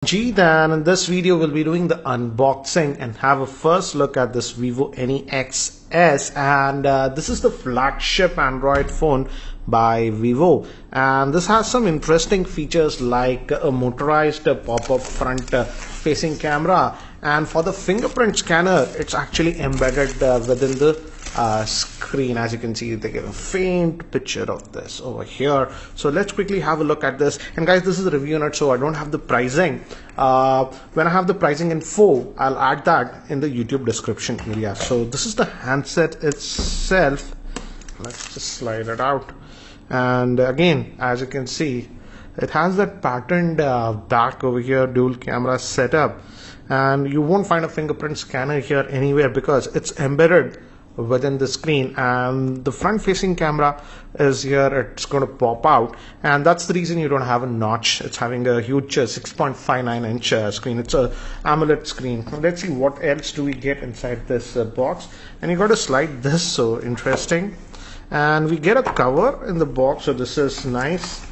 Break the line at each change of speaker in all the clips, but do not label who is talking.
Then in this video we'll be doing the unboxing and have a first look at this Vivo N E X S, and this is the flagship Android phone by Vivo, and this has some interesting features like a motorized pop-up front facing camera, and for the fingerprint scanner it's actually embedded within the screen. As you can see, they give a faint picture of this over here. So let's quickly have a look at this. And guys, this is a review note, so I don't have the pricing. When I have the pricing info, I'll add that in the YouTube description area. So this is the handset itself. Let's just slide it out, and again, as you can see, it has that patterned back over here, dual camera setup, and you won't find a fingerprint scanner here anywhere because it's embedded within the screen, and the front facing camera is here. It's going to pop out, and that's the reason you don't have a notch. It's having a huge 6.59 inch screen. It's a AMOLED screen. Let's see what else do we get inside this box. And you got to slide this, so interesting, and we get a cover in the box, so this is nice.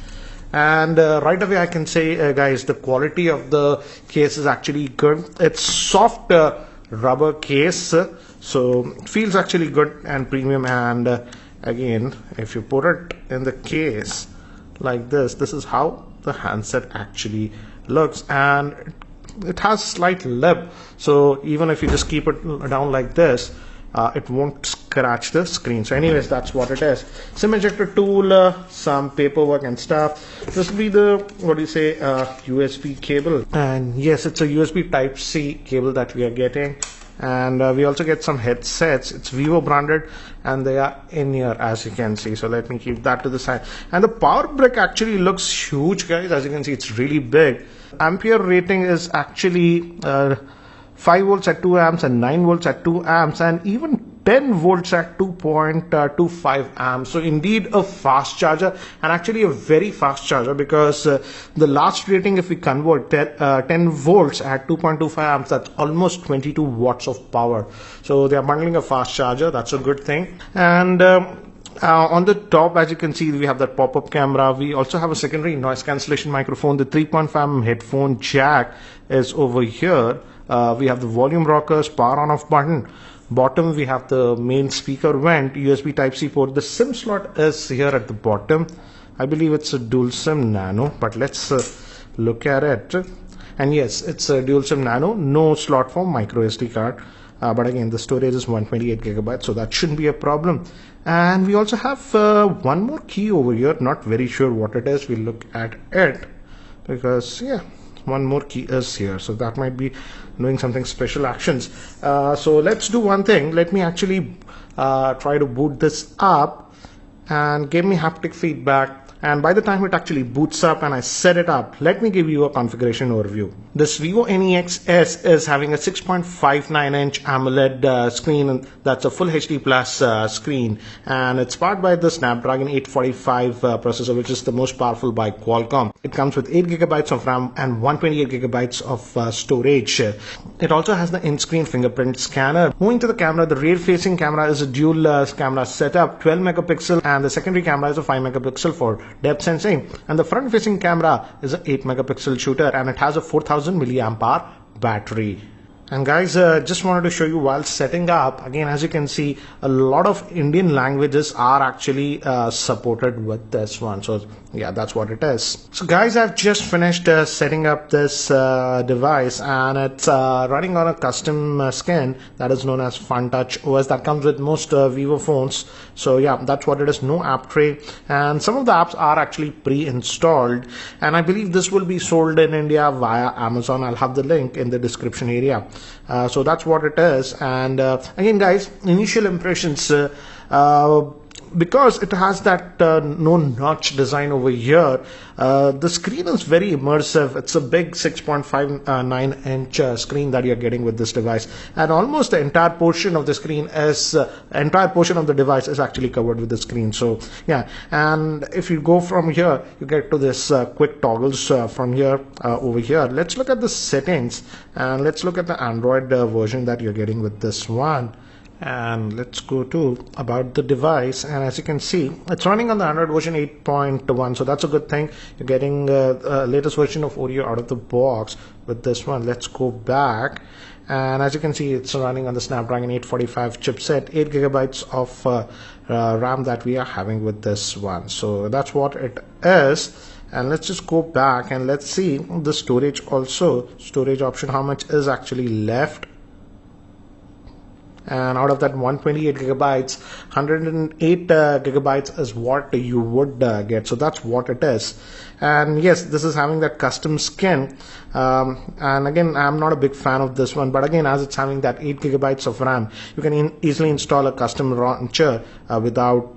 And right away I can say, guys, the quality of the case is actually good. It's soft rubber case, so it feels actually good and premium. And again, if you put it in the case like this is how the handset actually looks, and it has slight lip, so even if you just keep it down like this, it won't scratch the screen. So anyways, that's what it is. SIM ejector tool, some paperwork and stuff. This will be the, what do you say, USB cable, and yes, it's a USB type C cable that we are getting. And we also get some headsets. It's Vivo branded, and they are in here, as you can see. So let me keep that to the side. And the power brick actually looks huge, guys. As you can see, it's really big. Ampere rating is actually 5 volts at 2 amps and 9 volts at 2 amps and even 10 volts at 2.25 amps. So indeed a fast charger, and actually a very fast charger, because the last rating, if we convert 10 volts at 2.25 amps, that's almost 22 watts of power. So they are bundling a fast charger. That's a good thing. And on the top, as you can see, we have that pop-up camera. We also have a secondary noise cancellation microphone. The 3.5mm headphone jack is over here. We have the volume rockers, power on off button. Bottom we have the main speaker vent, USB type C port. The SIM slot is here at the bottom. I believe it's a dual SIM nano, but let's look at it. And yes, it's a dual SIM nano, no slot for micro SD card. But again, the storage is 128 gigabytes, so that shouldn't be a problem. And we also have one more key over here. Not very sure what it is. We'll look at it, because yeah, one more key is here, so that might be doing something special actions. So let's do one thing. Let me actually try to boot this up and give me haptic feedback. And by the time it actually boots up and I set it up, let me give you a configuration overview. This Vivo N E X S is having a 6.59 inch AMOLED screen, and that's a full HD plus screen, and it's powered by the Snapdragon 845 processor, which is the most powerful by Qualcomm. It comes with 8 gigabytes of RAM and 128 gigabytes of storage. It also has the in-screen fingerprint scanner. Moving to the camera, the rear-facing camera is a dual camera setup, 12 megapixel, and the secondary camera is a 5 megapixel for depth sensing, and the front facing camera is an 8 megapixel shooter, and it has a 4000 milliamp hour battery. And guys, just wanted to show you while setting up, again, as you can see, a lot of Indian languages are actually supported with this one. So yeah, that's what it is. So guys, I've just finished setting up this device, and it's running on a custom skin that is known as FunTouch OS that comes with most Vivo phones. So yeah, that's what it is. No app tray, and some of the apps are actually pre-installed, and I believe this will be sold in India via Amazon. I'll have the link in the description area. So that's what it is. And again, guys, initial impressions, because it has that no notch design over here, the screen is very immersive. It's a big 6.59 inch screen that you're getting with this device, and almost the entire portion of the screen is entire portion of the device is actually covered with the screen. So yeah, and if you go from here, you get to this quick toggles from here over here. Let's look at the settings, and let's look at the Android version that you're getting with this one. And let's go to about the device, and as you can see, it's running on the Android version 8.1, so that's a good thing. You're getting latest version of Oreo out of the box with this one. Let's go back, and as you can see, it's running on the Snapdragon 845 chipset, 8 gigabytes of RAM that we are having with this one. So that's what it is. And let's just go back and let's see the storage also, storage option, how much is actually left. And out of that 128 gigabytes, 108 gigabytes is what you would get. So that's what it is. And yes, this is having that custom skin. And again, I'm not a big fan of this one, but again, as it's having that 8 gigabytes of RAM, you can easily install a custom launcher without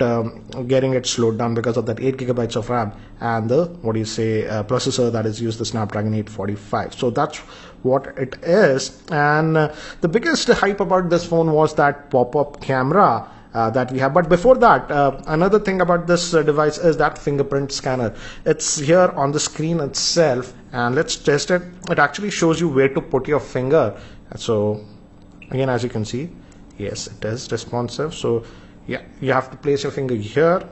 getting it slowed down because of that 8 gigabytes of RAM and the processor that is used, the Snapdragon 845. So that's what it is. And the biggest hype about this phone was that pop-up camera that we have. But before that, another thing about this device is that fingerprint scanner. It's here on the screen itself, and let's test it. It actually shows you where to put your finger. So again, as you can see, yes, it is responsive. So yeah, you have to place your finger here,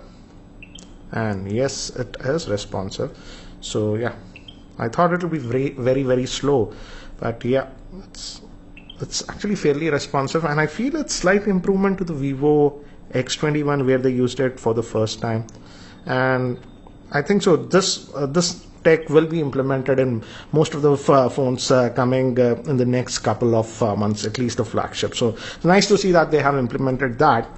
and yes, it is responsive. So yeah, I thought it would be very slow, but yeah, it's actually fairly responsive, and I feel it's slight improvement to the Vivo X21 where they used it for the first time. And I think so this tech will be implemented in most of the phones coming in the next couple of months, at least the flagship. So it's nice to see that they have implemented that.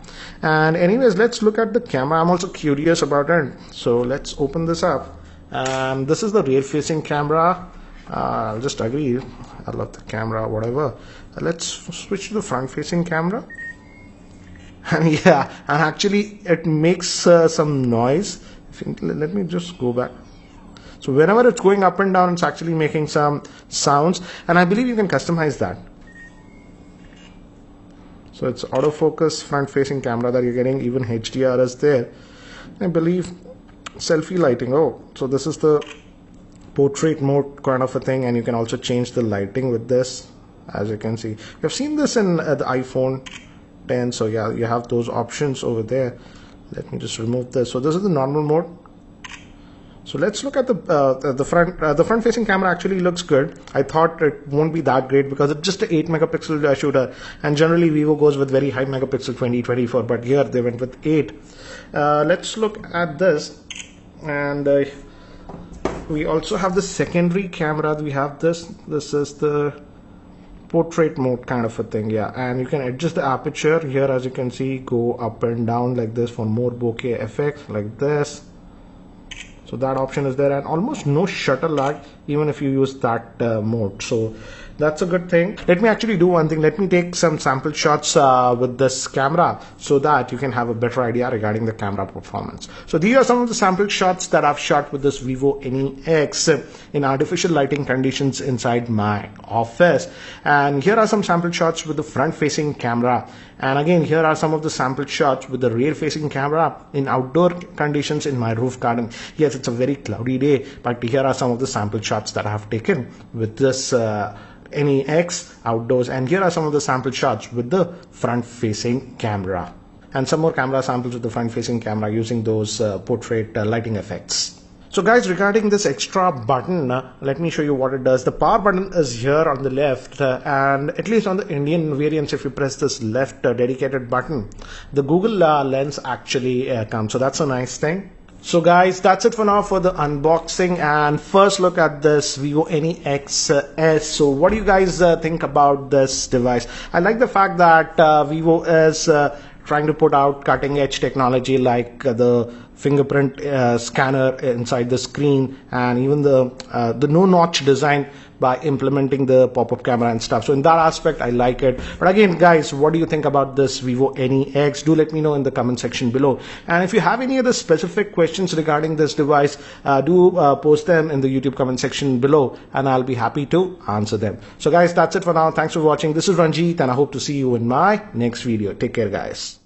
And anyways, let's look at the camera. I'm also curious about it, so let's open this up. And this is the rear facing camera. I'll just agree, I love the camera, whatever. Let's switch to the front facing camera. And yeah, and actually it makes some noise. Let me just go back. So whenever it's going up and down, it's actually making some sounds, and I believe you can customize that. So it's autofocus front facing camera that you're getting, even HDR is there. I believe selfie lighting. Oh, so this is the portrait mode kind of a thing, and you can also change the lighting with this. As you can see, you've seen this in the iPhone 10. So yeah, you have those options over there. Let me just remove this. So this is the normal mode. So let's look at the front facing camera. Actually looks good. I thought it won't be that great because it's just an 8 megapixel shooter, and generally Vivo goes with very high megapixel 20, 24, but here they went with 8. Let's look at this, and we also have the secondary camera. We have this is the portrait mode kind of a thing, yeah, and you can adjust the aperture here, as you can see, go up and down like this for more bokeh effects like this. So that option is there, and almost no shutter lag even if you use that mode. So that's a good thing. Let me actually do one thing. Let me take some sample shots with this camera so that you can have a better idea regarding the camera performance. So these are some of the sample shots that I've shot with this Vivo N E X in artificial lighting conditions inside my office. And here are some sample shots with the front facing camera. And again, here are some of the sample shots with the rear facing camera in outdoor conditions in my roof garden. Yes, it's a very cloudy day, but here are some of the sample shots that I have taken with this N E X outdoors, and here are some of the sample shots with the front facing camera, and some more camera samples with the front facing camera using those portrait lighting effects. So guys, regarding this extra button, let me show you what it does. The power button is here on the left, and at least on the Indian variants, if you press this left dedicated button, the Google Lens actually comes. So that's a nice thing. So guys, that's it for now for the unboxing and first look at this Vivo N E X S. So what do you guys think about this device? I like the fact that Vivo is trying to put out cutting edge technology like the fingerprint scanner inside the screen, and even the no notch design by implementing the pop-up camera and stuff. So in that aspect, I like it. But again, guys, what do you think about this Vivo N E X? Do let me know in the comment section below. And if you have any other specific questions regarding this device, do post them in the YouTube comment section below, and I'll be happy to answer them. So guys, that's it for now. Thanks for watching. This is Ranjit, and I hope to see you in my next video. Take care, guys.